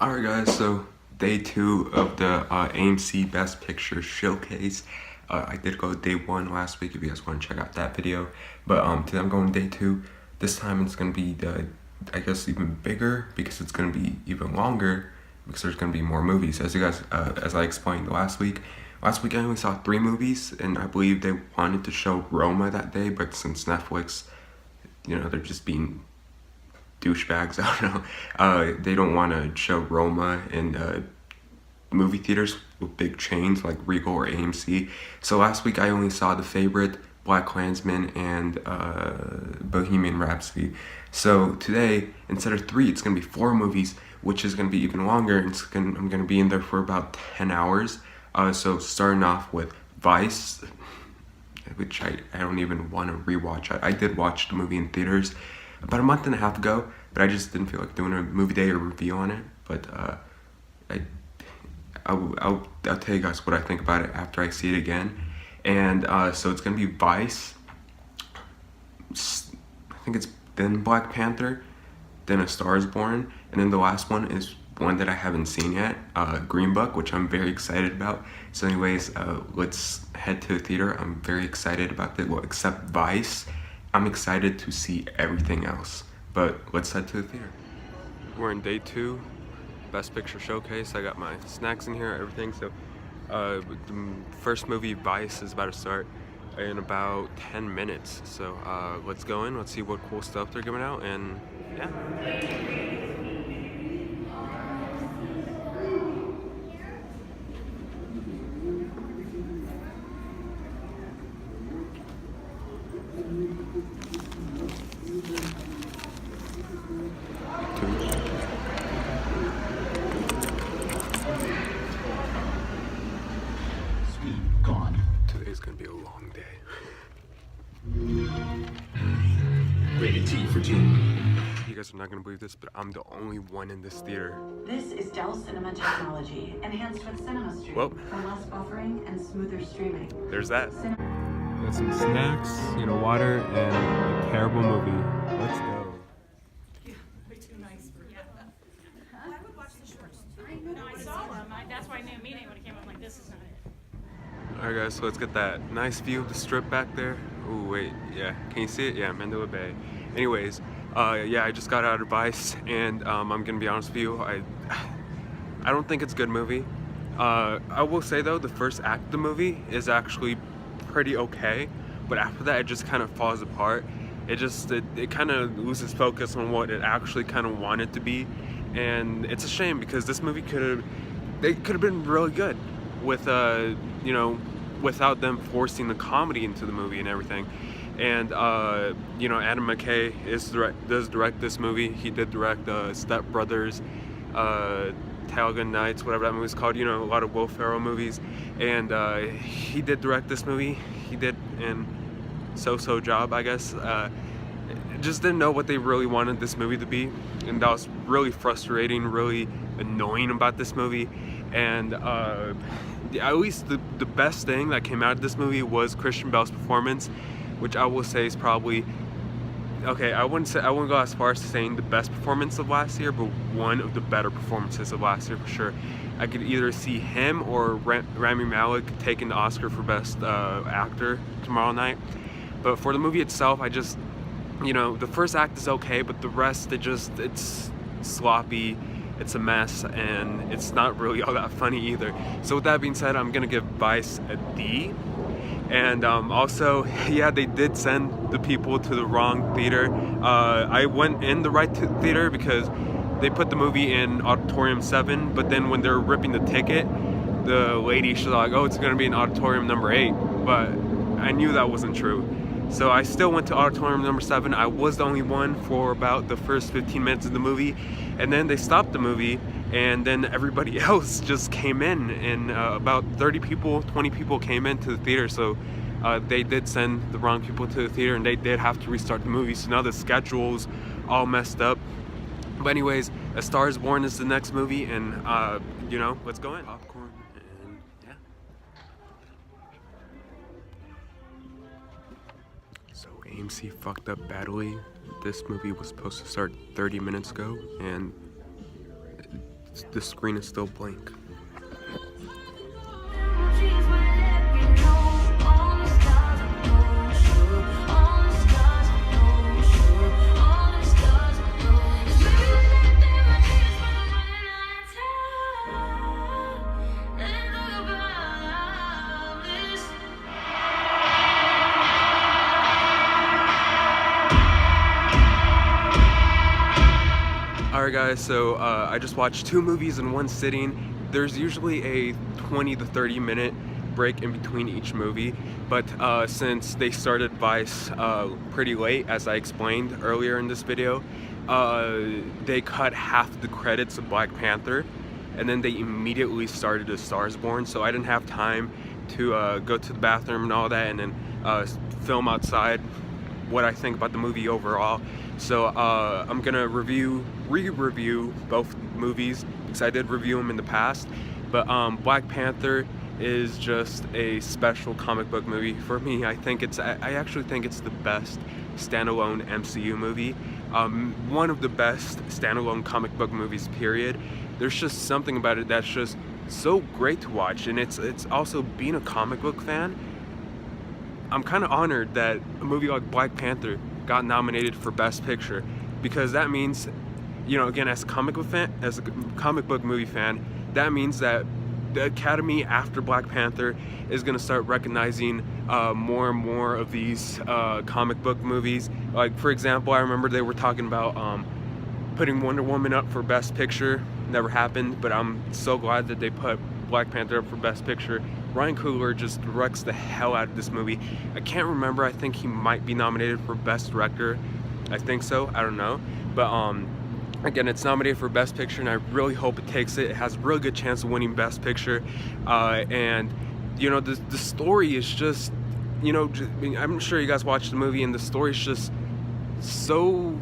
Alright guys, so day 2 of the AMC Best Picture Showcase. I did go day 1 last week if you guys want to check out that video. But today I'm going day 2. This time it's going to be, I guess, even bigger because it's going to be even longer because there's going to be more movies. As you guys, as I explained last week I only saw 3 movies, and I believe they wanted to show Roma that day, but since Netflix, they're just being douchebags, I don't know. They don't want to show Roma in movie theaters with big chains like Regal or AMC. So last week I only saw The Favorite, BlacKkKlansman, and Bohemian Rhapsody. So today, instead of 3, it's going to be 4 movies, which is going to be even longer. I'm going to be in there for about 10 hours. So starting off with Vice, which I don't even want to rewatch. I did watch the movie in theaters about a month and a half ago, but I just didn't feel like doing a movie day or review on it. But I'll tell you guys what I think about it after I see it again. And so it's gonna be Vice. I think it's then Black Panther, then A Star Is Born, and then the last one is one that I haven't seen yet, Green Book, which I'm very excited about. So anyways, let's head to the theater. I'm very excited about it. Well, except Vice. I'm excited to see everything else, but let's head to the theater. We're in day 2, Best Picture Showcase. I got my snacks in here, everything. So the first movie, Vice, is about to start in about 10 minutes. So let's go in, let's see what cool stuff they're giving out, and yeah. Today's gonna be a long day. Rated T for T. You guys are not gonna believe this, but I'm the only one in this theater. This is Dell Cinema technology, enhanced with Cinema Stream Well, for less buffering and smoother streaming. There's that. Got some snacks, water, and a terrible movie. Let's go. Yeah, way too nice for you. I would watch the shorts. No, I saw them. That's why I knew immediately when it came up, like, this is not it. Alright guys, so let's get that nice view of the strip back there. Oh wait, yeah, can you see it? Yeah, Mandela Bay. Anyways, yeah, I just got out of Vice, and I'm gonna be honest with you, I don't think it's a good movie. I will say though, the first act of the movie is actually pretty okay, but after that it just kind of falls apart. It kind of loses focus on what it actually kind of wanted to be, and it's a shame because this movie could have been really good with without them forcing the comedy into the movie and everything. And Adam McKay does direct this movie. He did direct Step Brothers, Talladega Nights, whatever that movie's called, a lot of Will Ferrell movies, and he did direct this movie. He did an so-so job, I guess. Just didn't know what they really wanted this movie to be, and that was really frustrating, really annoying about this movie. And at least the best thing that came out of this movie was Christian Bale's performance, which I will say is probably, okay, I wouldn't go as far as saying the best performance of last year, but one of the better performances of last year for sure. I could either see him or Rami Malek taking the Oscar for Best Actor tomorrow night. But for the movie itself, I just, the first act is okay, but the rest, it's sloppy, it's a mess, and it's not really all that funny either. So with that being said, I'm gonna give Vice a D. And also, yeah, they did send the people to the wrong theater. I went in the right theater because they put the movie in Auditorium 7, but then when they were ripping the ticket, the lady, she's like, oh, it's gonna be in Auditorium number 8, but I knew that wasn't true. So I still went to Auditorium number 7. I was the only one for about the first 15 minutes of the movie, and then they stopped the movie, and then everybody else just came in, and about 30 people, 20 people came into the theater. So they did send the wrong people to the theater, and they did have to restart the movie. So now the schedule's all messed up. But anyways, A Star Is Born is the next movie, and let's go in. Popcorn, and yeah. So AMC fucked up badly. This movie was supposed to start 30 minutes ago, and the screen is still blank. Alright guys, so I just watched 2 movies in one sitting. There's usually a 20 to 30 minute break in between each movie, but since they started Vice pretty late, as I explained earlier in this video, they cut half the credits of Black Panther, and then they immediately started A Star Is Born, so I didn't have time to go to the bathroom and all that, and then film outside what I think about the movie overall. So I'm gonna re-review both movies because I did review them in the past, but Black Panther is just a special comic book movie for me. I actually think it's the best standalone MCU movie, one of the best standalone comic book movies, period. There's just something about it that's just so great to watch, and it's also, being a comic book fan, I'm kind of honored that a movie like Black Panther got nominated for Best Picture, because that means, you know, again, as a comic book movie fan, that means that the Academy after Black Panther is going to start recognizing more and more of these comic book movies. Like, for example, I remember they were talking about putting Wonder Woman up for Best Picture. Never happened, but I'm so glad that they put Black Panther up for Best Picture. Ryan Coogler just directs the hell out of this movie. I can't remember, I think he might be nominated for Best Director. I think so, I don't know. But again, it's nominated for Best Picture, and I really hope it takes it. It has a really good chance of winning Best Picture. And, you know, the story is just, you know, I'm sure you guys watched the movie, and the story is just so,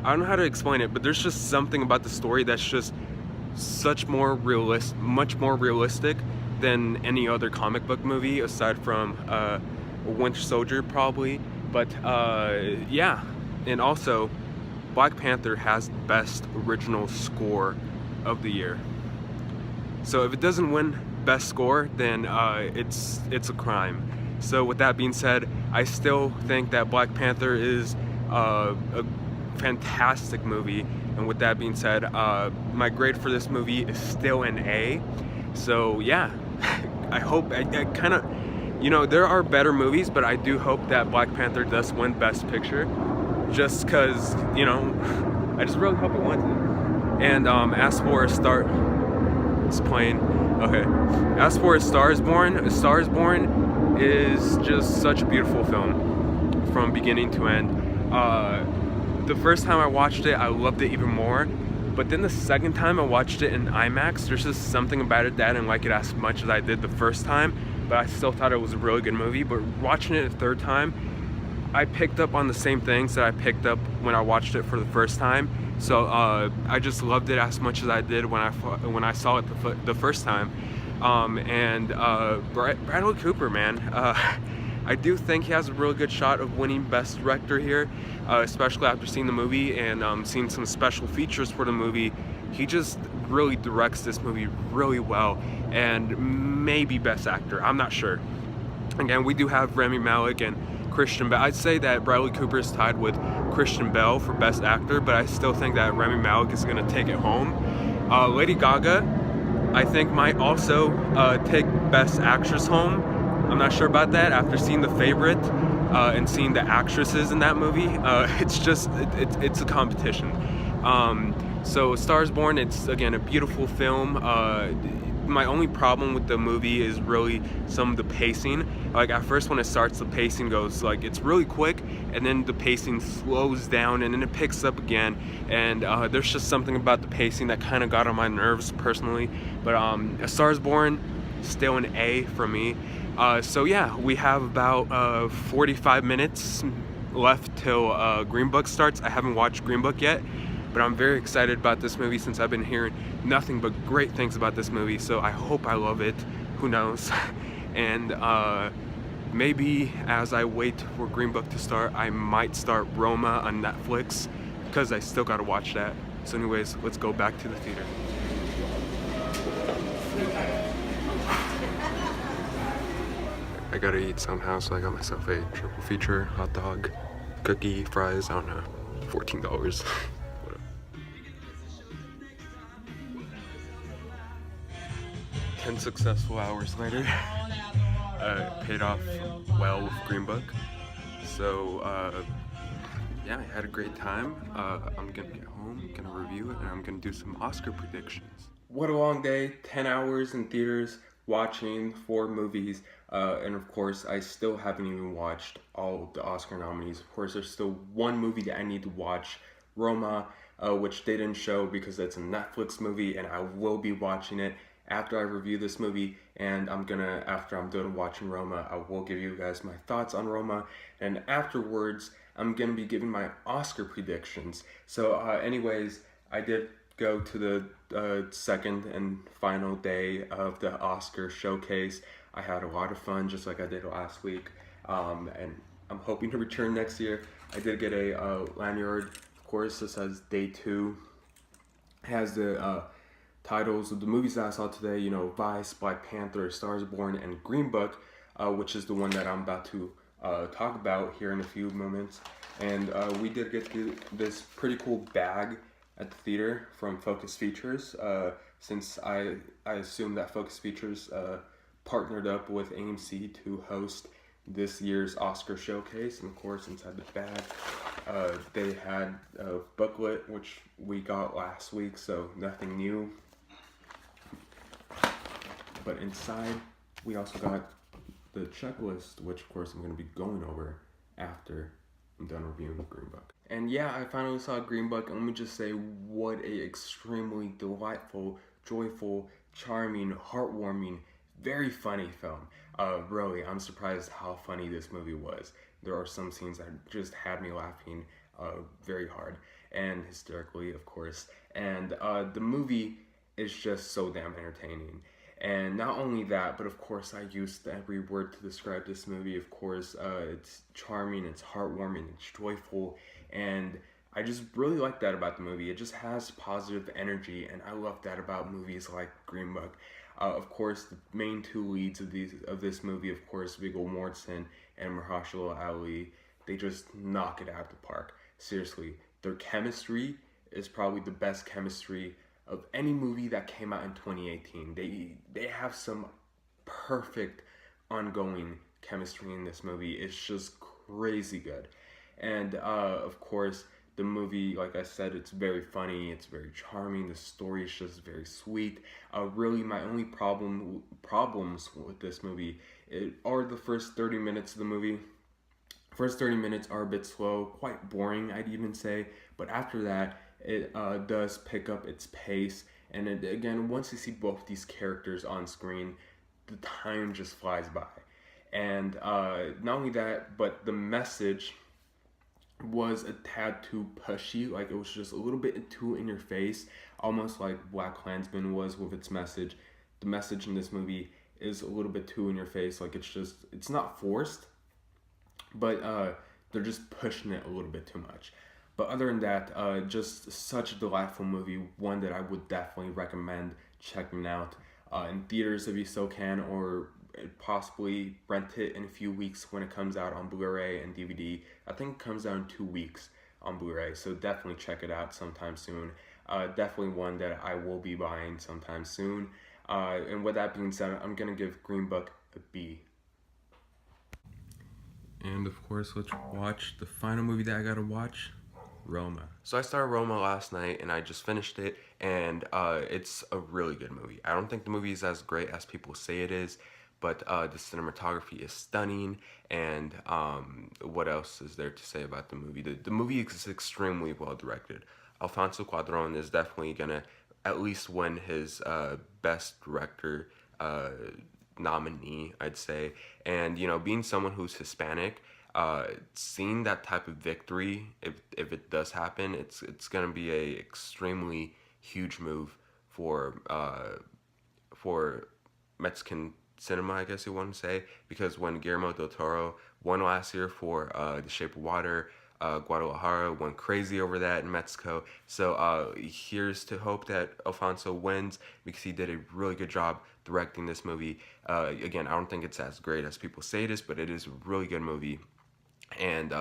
I don't know how to explain it, but there's just something about the story that's just much more realistic than any other comic book movie aside from Winter Soldier probably. But yeah, and also Black Panther has the best original score of the year. So if it doesn't win Best Score, then it's a crime. So with that being said, I still think that Black Panther is a fantastic movie. And with that being said, my grade for this movie is still an A. So yeah, I hope, I kind of, you know, there are better movies, but I do hope that Black Panther does win Best Picture, just because, you know, I just really hope it wins it. And as for A Star Is Born is just such a beautiful film from beginning to end. The first time I watched it, I loved it even more. But then the second time I watched it in IMAX, there's just something about it that I didn't like it as much as I did the first time, but I still thought it was a really good movie. But watching it a third time, I picked up on the same things that I picked up when I watched it for the first time. So I just loved it as much as I did when I saw it the first time. Bradley Cooper, man, I do think he has a really good shot of winning Best Director here, especially after seeing the movie and seeing some special features for the movie. He just really directs this movie really well, and maybe Best Actor, I'm not sure. Again, we do have Rami Malek and Christian Bale. I'd say that Bradley Cooper is tied with Christian Bale for Best Actor, but I still think that Rami Malek is going to take it home. Lady Gaga, I think, might also take Best Actress home. I'm not sure about that after seeing The Favorite and seeing the actresses in that movie. It's a competition. So Star Is Born, it's again a beautiful film. My only problem with the movie is really some of the pacing. Like at first when it starts, the pacing goes like, it's really quick, and then the pacing slows down and then it picks up again, and there's just something about the pacing that kind of got on my nerves personally. But A Star Is Born, still an A for me. So yeah, we have about 45 minutes left till Green Book starts. I haven't watched Green Book yet, but I'm very excited about this movie since I've been hearing nothing but great things about this movie. So I hope I love it. Who knows? And maybe as I wait for Green Book to start, I might start Roma on Netflix because I still gotta watch that. So anyways, let's go back to the theater. I gotta eat somehow, so I got myself a triple feature hot dog, cookie, fries, I don't know, $14. 10 successful hours later, paid off well with Green Book. So, yeah, I had a great time. I'm gonna get home, gonna review it, and I'm gonna do some Oscar predictions. What a long day, 10 hours in theaters, watching 4 movies, and of course, I still haven't even watched all of the Oscar nominees. Of course, there's still one movie that I need to watch, Roma, which they didn't show because it's a Netflix movie, and I will be watching it after I review this movie, and after I'm done watching Roma, I will give you guys my thoughts on Roma, and afterwards, I'm gonna be giving my Oscar predictions. So anyways, I did go to the second and final day of the Oscar showcase. I had a lot of fun, just like I did last week, and I'm hoping to return next year. I did get a lanyard. Of course, this says day 2. It has the titles of the movies that I saw today, you know, Vice, Black Panther, Stars Born, and Green Book, which is the one that I'm about to talk about here in a few moments. And we did get this pretty cool bag at the theater from Focus Features, since I assume that Focus Features partnered up with AMC to host this year's Oscar showcase. And of course, inside the bag, they had a booklet, which we got last week, so nothing new. But inside, we also got the checklist, which of course I'm going to be going over after I'm done reviewing the Green Book. And yeah, I finally saw Green Book, and let me just say what a extremely delightful, joyful, charming, heartwarming, very funny film. Really, I'm surprised how funny this movie was. There are some scenes that just had me laughing very hard and hysterically, of course. And the movie is just so damn entertaining. And not only that, but of course I used every word to describe this movie. Of course, it's charming, it's heartwarming, it's joyful, and I just really like that about the movie. It just has positive energy, and I love that about movies like Green Book. Of course, the main 2 leads of this movie, of course, Viggo Mortensen and Mahershala Ali, they just knock it out of the park. Seriously, their chemistry is probably the best chemistry of any movie that came out in 2018. They have some perfect ongoing chemistry in this movie. It's just crazy good. And of course, the movie, like I said, it's very funny, it's very charming, the story is just very sweet. Really, my only problems with this movie are the first 30 minutes of the movie. First 30 minutes are a bit slow, quite boring, I'd even say, but after that, it does pick up its pace, and again, once you see both these characters on screen, the time just flies by. And not only that, but the message was a tad too pushy. Like, it was just a little bit too in your face, almost like BlacKkKlansman was with its message. The message in this movie is a little bit too in your face. Like, it's not forced, but they're just pushing it a little bit too much. But other than that, just such a delightful movie, one that I would definitely recommend checking out in theaters if you so can, or possibly rent it in a few weeks when it comes out on Blu-ray and DVD. I think it comes out in 2 weeks on Blu-ray, so definitely check it out sometime soon. Definitely one that I will be buying sometime soon. And with that being said, I'm going to give Green Book a B. And of course, let's watch the final movie that I got to watch, Roma. So I started Roma last night and I just finished it, and it's a really good movie. I don't think the movie is as great as people say it is, but the cinematography is stunning, and what else is there to say about the movie? The movie is extremely well directed. Alfonso Cuarón is definitely gonna at least win his best director nominee, I'd say. And you know, being someone who's Hispanic, seeing that type of victory, if it does happen, it's gonna be a extremely huge move for Mexican cinema, I guess you want to say, because when Guillermo del Toro won last year for The Shape of Water, Guadalajara went crazy over that in Mexico. So here's to hope that Alfonso wins because he did a really good job directing this movie. Again, I don't think it's as great as people say it is, but it is a really good movie. And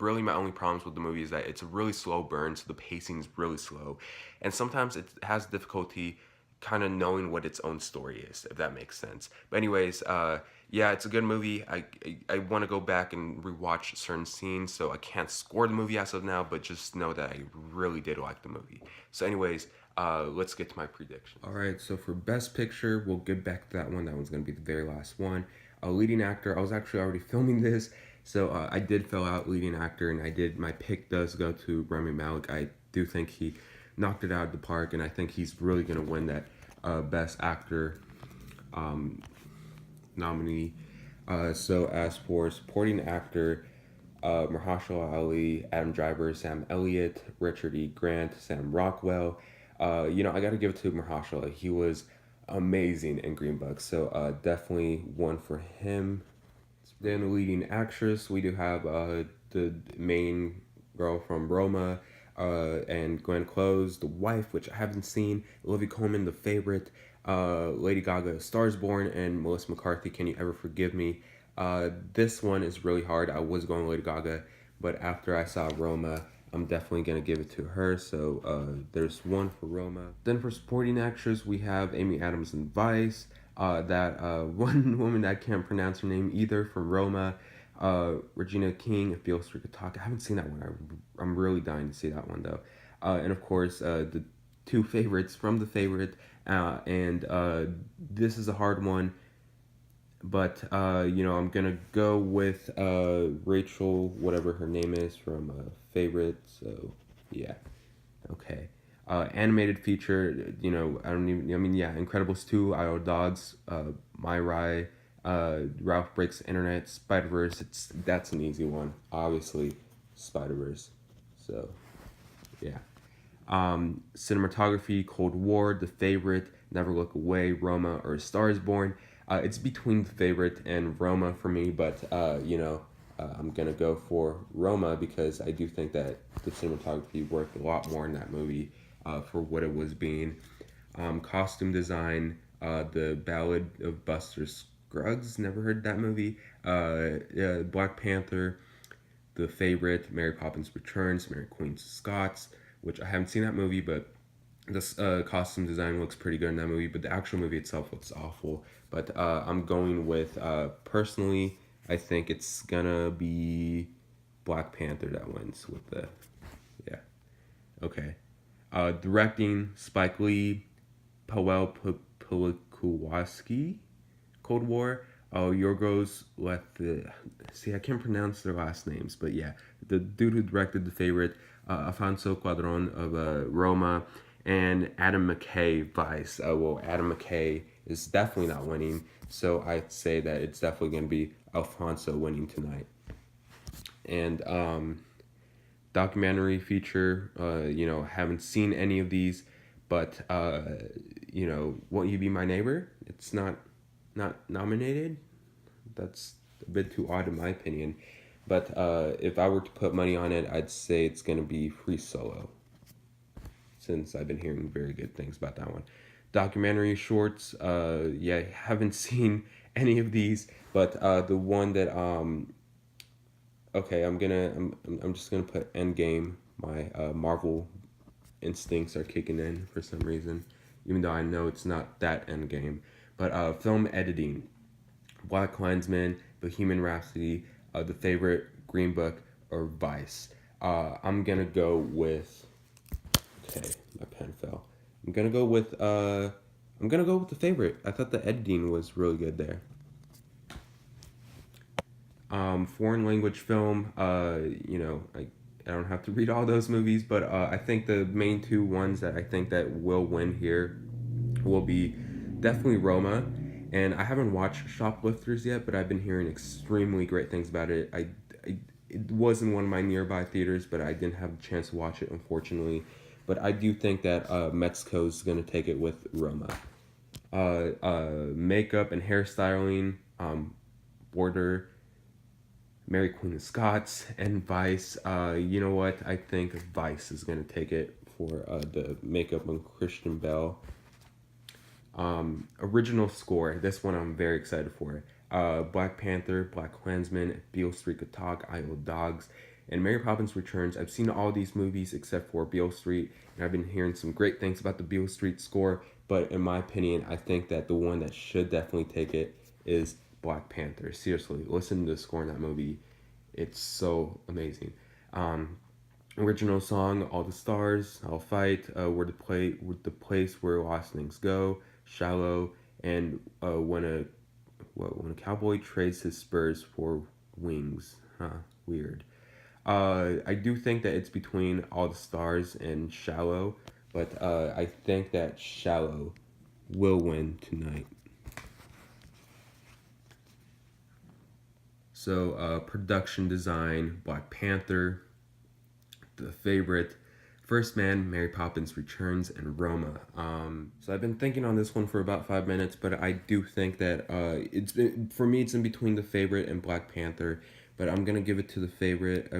really my only problems with the movie is that it's a really slow burn, so the pacing is really slow. And sometimes it has difficulty kind of knowing what its own story is, if that makes sense. But anyways, yeah, it's a good movie. I want to go back and rewatch certain scenes, so I can't score the movie as of now, but just know that I really did like the movie. So anyways, let's get to my prediction. All right, so for Best Picture, we'll get back to that one. That one's going to be the very last one. Leading actor, I was actually already filming this, so I did fill out leading actor, and my pick does go to Rami Malek. I do think he knocked it out of the park, and I think he's really going to win that Best Actor nominee. So as for supporting actor, Mahershala Ali, Adam Driver, Sam Elliott, Richard E. Grant, Sam Rockwell. I got to give it to Mahershala. He was amazing in Green Book, so definitely one for him. Then the leading actress, we do have the main girl from Roma, and Glenn Close, The Wife, which I haven't seen, Olivia Colman, The Favorite, Lady Gaga, Stars Born, and Melissa McCarthy, Can You Ever Forgive Me? This one is really hard. I was going Lady Gaga, but after I saw Roma, I'm definitely going to give it to her, so there's one for Roma. Then for supporting actress, we have Amy Adams in Vice, that one woman that I can't pronounce her name either from Roma, Regina King, If Beale Street Could Talk. I haven't seen that one. I'm really dying to see that one though. And of course, the two favorites from The Favorite, and this is a hard one, but I'm gonna go with Rachel, whatever her name is, from Favorite. So yeah, okay. Animated feature, Incredibles 2, Isle of Dogs, My Ride, Ralph Breaks the Internet, Spider-Verse. That's an easy one, obviously, Spider-Verse. So, yeah. Cinematography, Cold War, The Favorite, Never Look Away, Roma, or Stars Born. It's between The Favorite and Roma for me, but I'm gonna go for Roma because I do think that the cinematography worked a lot more in that movie for what it was being. Costume design, The Ballad of Buster Scruggs, never heard that movie. Black Panther, The Favorite, Mary Poppins Returns, Mary Queen of Scots, which I haven't seen that movie, but this costume design looks pretty good in that movie, but the actual movie itself looks awful. But I'm going with, personally, I think it's gonna be Black Panther that wins with the, yeah. Okay. Directing, Spike Lee, Paweł Pawlikowski, Cold War, Yorgos see, I can't pronounce their last names, but yeah, the dude who directed The Favorite, Afonso Cuarón of Roma, and Adam McKay, Vice. Adam McKay is definitely not winning, so I'd say that it's definitely going to be Alfonso winning tonight. And documentary feature, haven't seen any of these, but Won't You Be My Neighbor? It's not nominated. That's a bit too odd in my opinion, but if I were to put money on it, I'd say it's going to be Free Solo, since I've been hearing very good things about that one. Documentary shorts, haven't seen any of these, but the one that I'm just gonna put Endgame. My Marvel instincts are kicking in for some reason, even though I know it's not that Endgame. But film editing, Black Klansman, Bohemian Rhapsody, The Favorite, Green Book, or Vice. I'm gonna go with. Okay, my pen fell. I'm gonna go with The Favorite. I thought the editing was really good there. Foreign language film, I don't have to read all those movies, but I think the main two ones that I think that will win here will be definitely Roma, and I haven't watched Shoplifters yet, but I've been hearing extremely great things about it. It was in one of my nearby theaters, but I didn't have a chance to watch it, unfortunately. But I do think that Mexico's going to take it with Roma. Makeup and hairstyling, Border, Mary Queen of Scots, and Vice. You know what? I think Vice is going to take it for the makeup on Christian Bale. Original score. This one I'm very excited for. Black Panther, Black Klansman, Beale Street Could Talk, Isle of Dogs, and Mary Poppins Returns. I've seen all these movies except for Beale Street, and I've been hearing some great things about the Beale Street score, but in my opinion, I think that the one that should definitely take it is Black Panther. Seriously, listen to the score in that movie. It's so amazing. Original song, All the Stars, I'll Fight, Where the Place Where Lost Things Go, Shallow, and when a cowboy trades his spurs for wings. Weird. I do think that it's between All the Stars and Shallow, but I think that Shallow will win tonight. So, production design, Black Panther, The Favorite, First Man, Mary Poppins Returns, and Roma. So I've been thinking on this one for about 5 minutes, but I do think that for me it's in between The Favorite and Black Panther, but I'm gonna give it to The Favorite.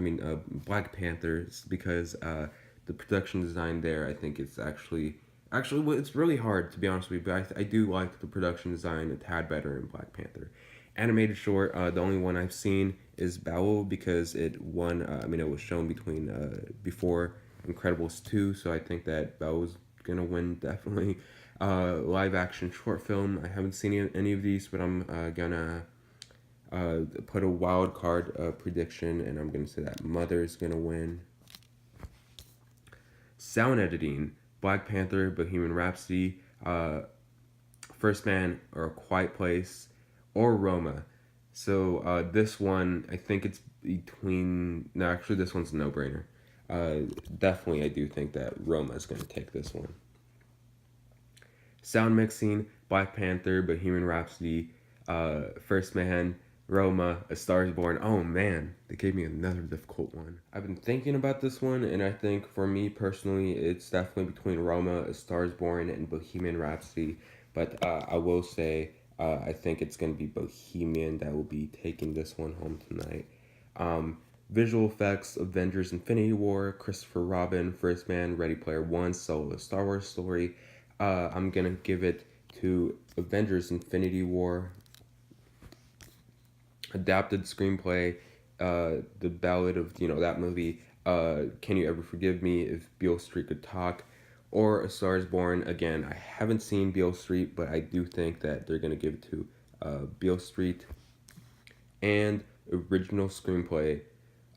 Black Panther, because the production design there, I think it's actually it's really hard, to be honest with you, but I do like the production design a tad better in Black Panther. Animated short, the only one I've seen is Bowel, because it won. It was shown before Incredibles 2, so I think that Bowel was gonna win definitely. Live action short film, I haven't seen any of these, but I'm gonna put a wild card prediction, and I'm gonna say that Mother is gonna win. Sound editing, Black Panther, Bohemian Rhapsody, First Man, or A Quiet Place, or Roma. So this one, I think it's between. No, actually, this one's a no-brainer. Definitely, I do think that Roma is going to take this one. Sound mixing, Black Panther, Bohemian Rhapsody, First Man, Roma, A Star Is Born. Oh man, they gave me another difficult one. I've been thinking about this one, and I think for me personally, it's definitely between Roma, A Star Is Born, and Bohemian Rhapsody. But I will say, I think it's going to be Bohemian that will be taking this one home tonight. Visual effects, Avengers Infinity War, Christopher Robin, First Man, Ready Player One, Solo, A Star Wars Story. I'm going to give it to Avengers Infinity War. Adapted screenplay, the ballad of, that movie, Can You Ever Forgive Me, If Beale Street Could Talk, or A Star Is Born. Again, I haven't seen Beale Street, but I do think that they're going to give it to Beale Street. And original screenplay,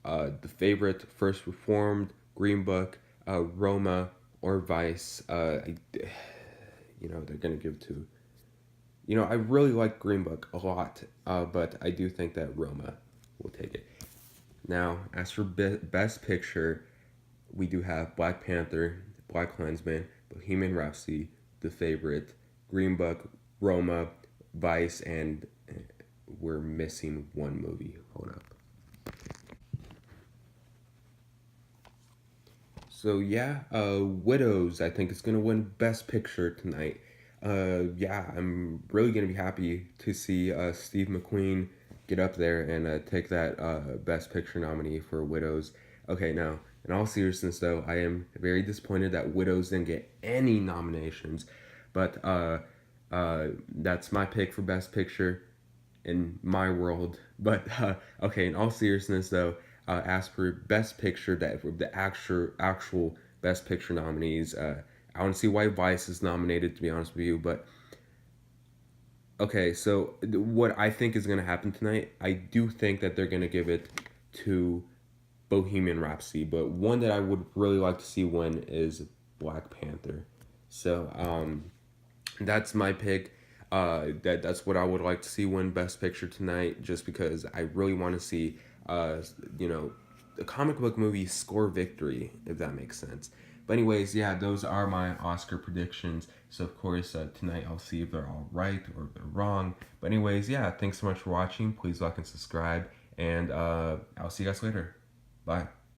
The Favorite, First Reformed, Green Book, Roma, or Vice. They're going to give to... I really like Green Book a lot, but I do think that Roma will take it. Now, as for Best Picture, we do have Black Panther, Black Klansman, Bohemian Rhapsody, The Favorite, Green Book, Roma, Vice, and we're missing one movie. Hold up. So yeah, Widows, I think, is going to win Best Picture tonight. I'm really going to be happy to see Steve McQueen get up there and take that Best Picture nominee for Widows. Okay, now, in all seriousness, though, I am very disappointed that Widows didn't get any nominations, but that's my pick for Best Picture in my world. But, okay, in all seriousness, though, as for Best Picture, the actual Best Picture nominees, I want to see why Vice is nominated, to be honest with you, but... Okay, so what I think is going to happen tonight, I do think that they're going to give it to Bohemian Rhapsody, but one that I would really like to see win is Black Panther. So, that's my pick. That's what I would like to see win Best Picture tonight, just because I really want to see, the comic book movie score victory, if that makes sense. But anyways, yeah, those are my Oscar predictions. So, of course, tonight I'll see if they're all right or if they're wrong. But anyways, yeah, thanks so much for watching. Please like and subscribe. And I'll see you guys later. Bye.